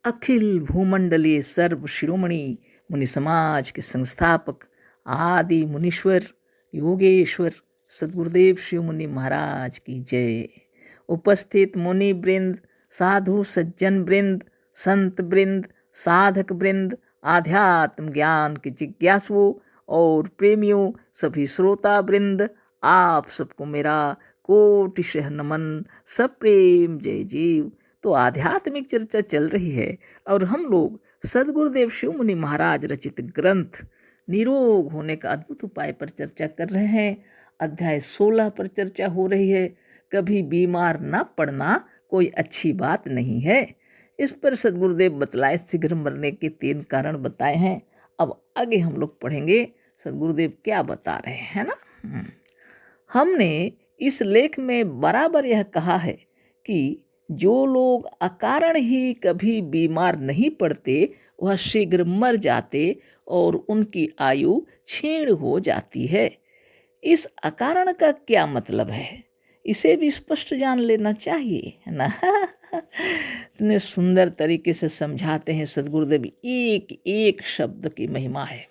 अखिल भूमंडलीय सर्व शिरोमणि मुनि समाज के संस्थापक आदि मुनीश्वर योगेश्वर सद्गुरुदेव शिव मुनि महाराज की जय। उपस्थित मुनि वृंद, साधु सज्जन वृंद, संत वृंद, साधक वृंद, आध्यात्म ज्ञान के जिज्ञासुओं और प्रेमियों, सभी श्रोता वृंद, आप सबको मेरा कोटिशः नमन, सब प्रेम जय जीव। तो आध्यात्मिक चर्चा चल रही है और हम लोग सद्गुरुदेव शिव मुनि महाराज रचित ग्रंथ निरोग होने का अद्भुत उपाय पर चर्चा कर रहे हैं। अध्याय 16 पर चर्चा हो रही है। कभी बीमार ना पड़ना कोई अच्छी बात नहीं है। इस पर सद्गुरुदेव बतलाए शीघ्र मरने के 3 कारण बताए हैं। अब आगे हम लोग पढ़ेंगे सद्गुरुदेव क्या बता रहे हैं, है ना। हमने इस लेख में बराबर यह कहा है कि जो लोग अकारण ही कभी बीमार नहीं पड़ते वह शीघ्र मर जाते और उनकी आयु क्षीण हो जाती है। इस अकारण का क्या मतलब है, इसे भी स्पष्ट जान लेना चाहिए, है ना। इतने सुंदर तरीके से समझाते हैं सद्गुरुदेव, एक एक शब्द की महिमा है।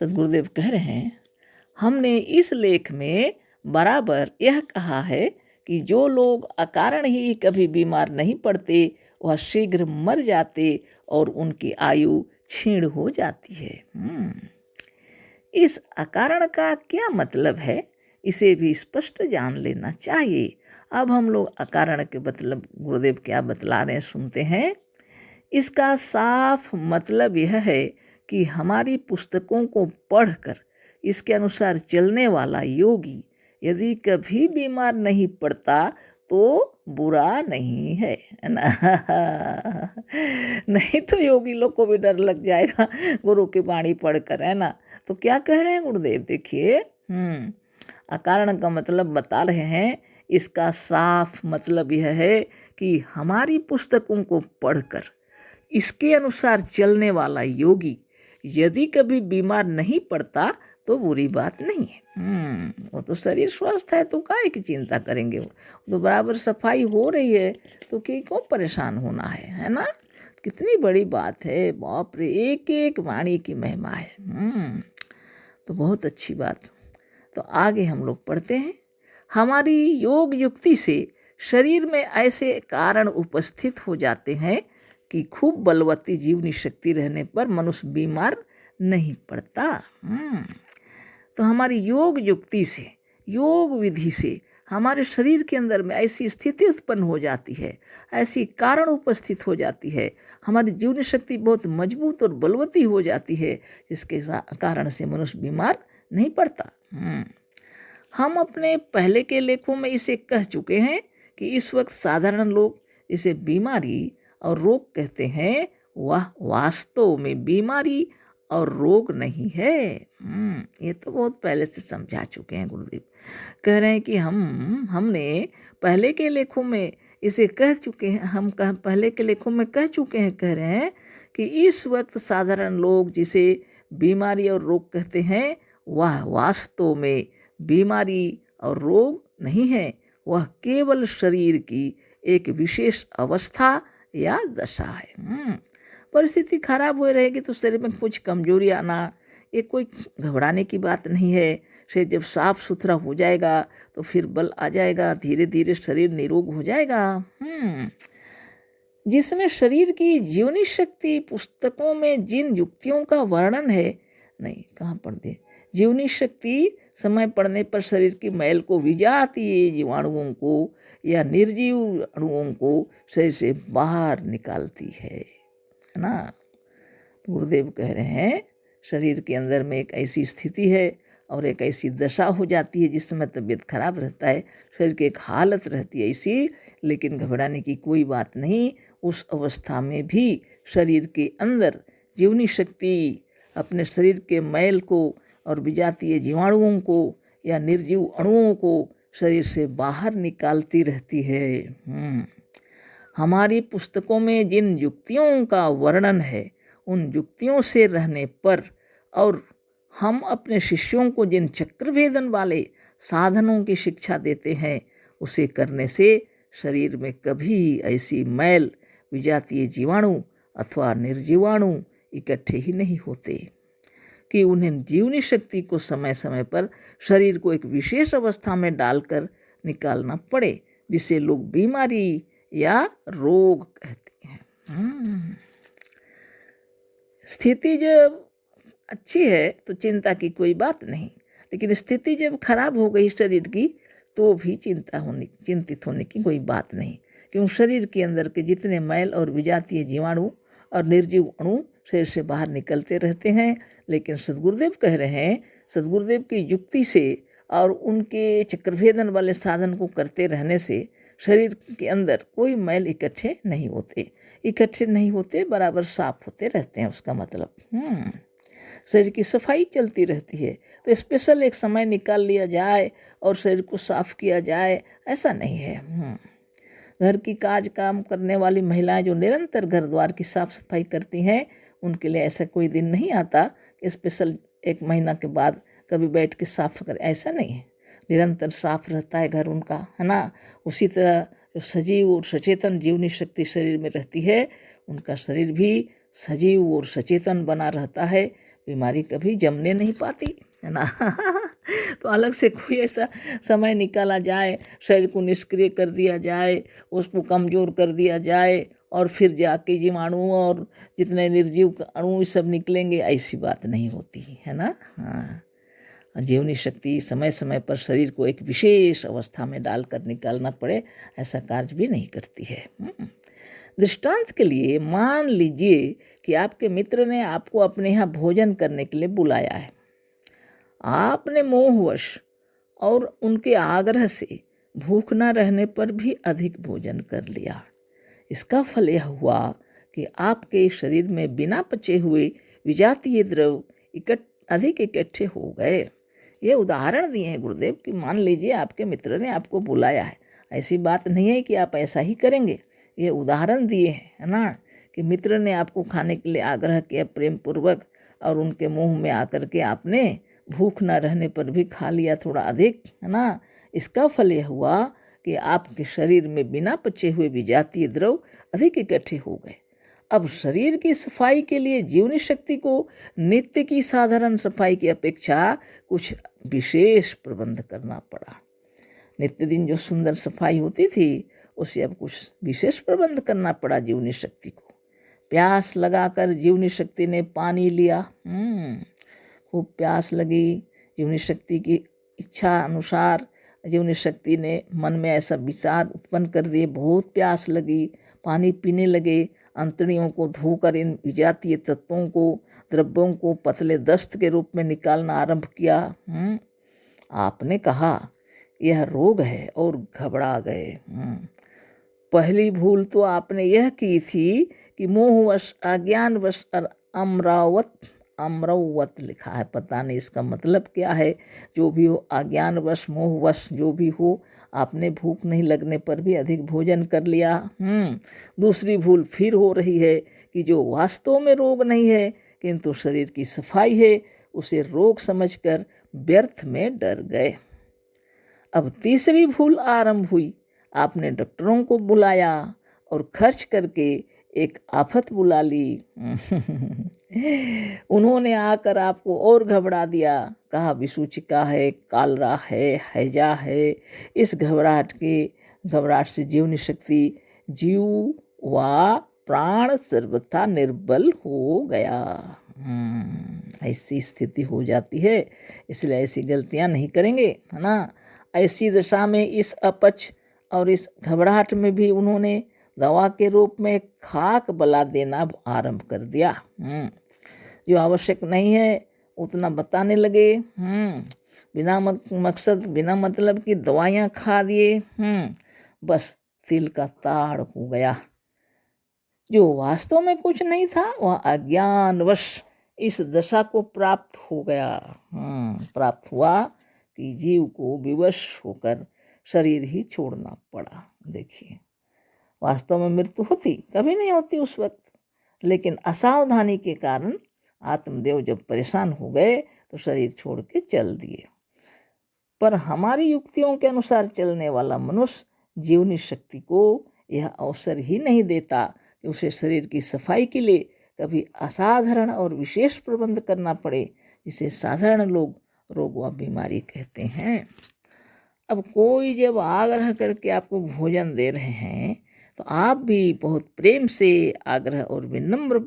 सद्गुरुदेव कह रहे हैं, हमने इस लेख में बराबर यह कहा है कि जो लोग अकारण ही कभी बीमार नहीं पड़ते वह शीघ्र मर जाते और उनकी आयु क्षीण हो जाती है। इस अकारण का क्या मतलब है, इसे भी स्पष्ट जान लेना चाहिए। अब हम लोग अकारण के मतलब गुरुदेव क्या बतला रहे हैं सुनते हैं। इसका साफ मतलब यह है कि हमारी पुस्तकों को पढ़कर इसके अनुसार चलने वाला योगी यदि कभी बीमार नहीं पड़ता तो बुरा नहीं है ना। नहीं तो योगी लोग को भी डर लग जाएगा गुरु की वाणी पढ़कर, है ना। तो क्या कह रहे हैं गुरुदेव, देखिए अकारण का मतलब बता रहे हैं। इसका साफ मतलब यह है कि हमारी पुस्तकों को पढ़कर इसके अनुसार चलने वाला योगी यदि कभी बीमार नहीं पड़ता तो बुरी बात नहीं है। वो तो शरीर स्वस्थ है तो काहे की चिंता करेंगे, वो तो बराबर सफाई हो रही है तो क्यों परेशान होना है ना। कितनी बड़ी बात है, बाप रे, एक एक वाणी की महिमा है। तो बहुत अच्छी बात। तो आगे हम लोग पढ़ते हैं। हमारी योग युक्ति से शरीर में ऐसे कारण उपस्थित हो जाते हैं कि खूब बलवती जीवनी शक्ति रहने पर मनुष्य बीमार नहीं पड़ता। तो हमारी योग युक्ति से, योग विधि से हमारे शरीर के अंदर में ऐसी स्थिति उत्पन्न हो जाती है, ऐसी कारण उपस्थित हो जाती है, हमारी जीवनी शक्ति बहुत मजबूत और बलवती हो जाती है, जिसके कारण से मनुष्य बीमार नहीं पड़ता। हम अपने पहले के लेखों में इसे कह चुके हैं कि इस वक्त साधारण लोग इसे बीमारी और रोग कहते हैं। वह वास्तव में बीमारी और रोग नहीं है। ये तो बहुत पहले से समझा चुके हैं गुरुदेव। कह रहे हैं कि हमने पहले के लेखों में इसे कह चुके हैं, पहले के लेखों में कह चुके हैं। कह रहे हैं कि इस वक्त साधारण लोग जिसे बीमारी और रोग कहते हैं वह वास्तव में बीमारी और रोग नहीं है, वह केवल शरीर की एक विशेष अवस्था या दशा है। परिस्थिति खराब हो रहेगी तो शरीर में कुछ कमजोरी आना ये कोई घबराने की बात नहीं है। शरीर जब साफ सुथरा हो जाएगा तो फिर बल आ जाएगा, धीरे धीरे शरीर निरोग हो जाएगा। जिसमें शरीर की जीवनी शक्ति पुस्तकों में जिन युक्तियों का वर्णन है, नहीं कहाँ पढ़ दे, जीवनी शक्ति समय पड़ने पर शरीर की मैल को विजातीय जीवाणुओं को या निर्जीव अणुओं को शरीर से बाहर निकालती है ना। गुरुदेव कह रहे हैं शरीर के अंदर में एक ऐसी स्थिति है और एक ऐसी दशा हो जाती है जिस समय तबीयत खराब रहता है, शरीर की एक हालत रहती है ऐसी, लेकिन घबराने की कोई बात नहीं। उस अवस्था में भी शरीर के अंदर जीवनी शक्ति अपने शरीर के मैल को और विजातीय जीवाणुओं को या निर्जीव अणुओं को शरीर से बाहर निकालती रहती है। हमारी पुस्तकों में जिन युक्तियों का वर्णन है उन युक्तियों से रहने पर और हम अपने शिष्यों को जिन चक्रभेदन वाले साधनों की शिक्षा देते हैं उसे करने से शरीर में कभी ऐसी मैल विजातीय जीवाणु अथवा निर्जीवाणु इकट्ठे ही नहीं होते कि उन्हें जीवनी शक्ति को समय समय पर शरीर को एक विशेष अवस्था में डालकर निकालना पड़े, जिसे लोग बीमारी या रोग कहते हैं। स्थिति जब अच्छी है तो चिंता की कोई बात नहीं, लेकिन स्थिति जब खराब हो गई शरीर की तो भी चिंतित होने की कोई बात नहीं, क्योंकि शरीर के अंदर के जितने मैल और विजातीय जीवाणु और निर्जीव अणु शरीर से बाहर निकलते रहते हैं। लेकिन सद्गुरुदेव कह रहे हैं, सद्गुरुदेव की युक्ति से और उनके चक्रभेदन वाले साधन को करते रहने से शरीर के अंदर कोई मैल इकट्ठे नहीं होते, बराबर साफ होते रहते हैं। उसका मतलब शरीर की सफाई चलती रहती है। तो स्पेशल एक समय निकाल लिया जाए और शरीर को साफ किया जाए, ऐसा नहीं है। घर की काम करने वाली महिलाएं जो निरंतर घर द्वार की साफ सफाई करती हैं, उनके लिए ऐसा कोई दिन नहीं आता कि स्पेशल 1 महीना के बाद कभी बैठ के साफ कर, ऐसा नहीं है। निरंतर साफ रहता है घर उनका, है ना। उसी तरह जो सजीव और सचेतन जीवनी शक्ति शरीर में रहती है, उनका शरीर भी सजीव और सचेतन बना रहता है, बीमारी कभी जमने नहीं पाती, है ना। तो अलग से कोई ऐसा समय निकाला जाए, शरीर को निष्क्रिय कर दिया जाए, उसको कमज़ोर कर दिया जाए और फिर जाके जीवाणु और जितने निर्जीव अणु सब निकलेंगे, ऐसी बात नहीं होती है ना। जीवनी शक्ति समय समय पर शरीर को एक विशेष अवस्था में डालकर निकालना पड़े, ऐसा कार्य भी नहीं करती है। दृष्टांत के लिए मान लीजिए कि आपके मित्र ने आपको अपने यहाँ भोजन करने के लिए बुलाया है। आपने मोहवश और उनके आग्रह से भूख न रहने पर भी अधिक भोजन कर लिया। इसका फल यह हुआ कि आपके शरीर में बिना पचे हुए विजातीय द्रव अधिक इकट्ठे हो गए। ये उदाहरण दिए हैं गुरुदेव कि मान लीजिए आपके मित्र ने आपको बुलाया है, ऐसी बात नहीं है कि आप ऐसा ही करेंगे। ये उदाहरण दिए हैं, है ना, कि मित्र ने आपको खाने के लिए आग्रह किया प्रेम पूर्वक और उनके मुंह में आकर के आपने भूख न रहने पर भी खा लिया थोड़ा अधिक, है ना। इसका फल यह हुआ कि आपके शरीर में बिना पचे हुए विजातीय द्रव अधिक इकट्ठे हो गए। अब शरीर की सफाई के लिए जीवनी शक्ति को नित्य की साधारण सफाई की अपेक्षा कुछ विशेष प्रबंध करना पड़ा। नित्य दिन जो सुंदर सफाई होती थी, उसे अब कुछ विशेष प्रबंध करना पड़ा जीवनी शक्ति को। प्यास लगाकर जीवनी शक्ति ने पानी लिया। खूब प्यास लगी, जीवनी शक्ति की इच्छा अनुसार जीवनी शक्ति ने मन में ऐसा विचार उत्पन्न कर दिए, बहुत प्यास लगी, पानी पीने लगे। अंतड़ियों को धोकर इन विजातीय तत्वों को, द्रव्यों को पतले दस्त के रूप में निकालना आरंभ किया। आपने कहा यह रोग है और घबरा गए। पहली भूल तो आपने यह की थी कि मोहवश, अज्ञानवश और अमरवत लिखा है, पता नहीं इसका मतलब क्या है। जो भी हो, अज्ञानवश, मोहवश जो भी हो, आपने भूख नहीं लगने पर भी अधिक भोजन कर लिया। दूसरी भूल फिर हो रही है कि जो वास्तव में रोग नहीं है किंतु शरीर की सफाई है, उसे रोग समझकर व्यर्थ में डर गए। अब तीसरी भूल आरंभ हुई। आपने डॉक्टरों को बुलाया और खर्च करके एक आफत बुला ली। उन्होंने आकर आपको और घबरा दिया, कहा विसूचिका है, कालरा है, हैजा है। इस घबराहट से जीवनी शक्ति, जीव व प्राण सर्वथा निर्बल हो गया। ऐसी स्थिति हो जाती है, इसलिए ऐसी गलतियां नहीं करेंगे, है ना। ऐसी दशा में इस अपच और इस घबराहट में भी उन्होंने दवा के रूप में खाक बला देना आरंभ कर दिया। जो आवश्यक नहीं है उतना बताने लगे। बिना मकसद, बिना मतलब की दवाइयाँ खा दिए। बस तिल का ताड़ हो गया। जो वास्तव में कुछ नहीं था, वह अज्ञानवश इस दशा को प्राप्त हो गया। प्राप्त हुआ कि जीव को विवश होकर शरीर ही छोड़ना पड़ा। देखिए, वास्तव में मृत्यु होती कभी नहीं होती उस वक्त, लेकिन असावधानी के कारण आत्मदेव जब परेशान हो गए तो शरीर छोड़ के चल दिए। पर हमारी युक्तियों के अनुसार चलने वाला मनुष्य जीवनी शक्ति को यह अवसर ही नहीं देता कि उसे शरीर की सफाई के लिए कभी असाधारण और विशेष प्रबंध करना पड़े, जिसे साधारण लोग रोग व बीमारी कहते हैं। अब कोई जब आग्रह करके आपको भोजन दे रहे हैं तो आप भी बहुत प्रेम से आग्रह और विनम्र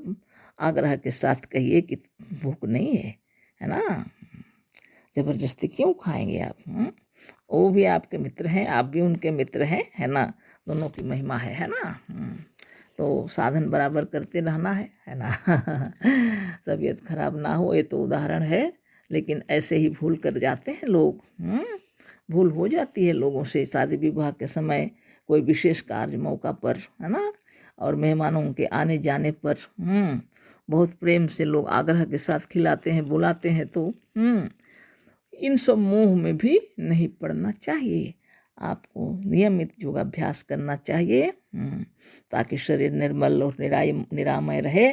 आग्रह के साथ कहिए कि भूख नहीं है ना, जबरदस्ती क्यों खाएंगे आप? वो भी आपके मित्र हैं, आप भी उनके मित्र हैं, है ना, दोनों की महिमा है ना। तो साधन बराबर करते रहना है ना। तबीयत खराब ना हो, ये तो उदाहरण है, लेकिन ऐसे ही भूल कर जाते हैं लोग। भूल हो जाती है लोगों से शादी विवाह के समय, कोई विशेष कार्य मौका पर, है ना, और मेहमानों के आने जाने पर बहुत प्रेम से लोग आग्रह के साथ खिलाते हैं, बुलाते हैं। तो इन सब मोह में भी नहीं पड़ना चाहिए। आपको नियमित योगाभ्यास करना चाहिए ताकि शरीर निर्मल और निरामय रहे।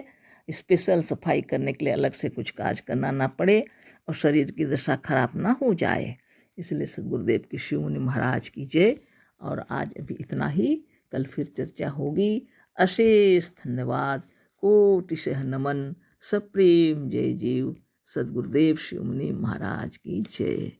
स्पेशल सफाई करने के लिए अलग से कुछ काज करना ना पड़े और शरीर की दशा खराब ना हो जाए। इसलिए सद्गुरुदेव की शिव मुनि महाराज की जय। और आज अभी इतना ही, कल फिर चर्चा होगी। अशेष धन्यवाद, कोटिशः नमन, सप्रेम जय जीव। सद्गुरुदेव शिव मुनि महाराज की जय।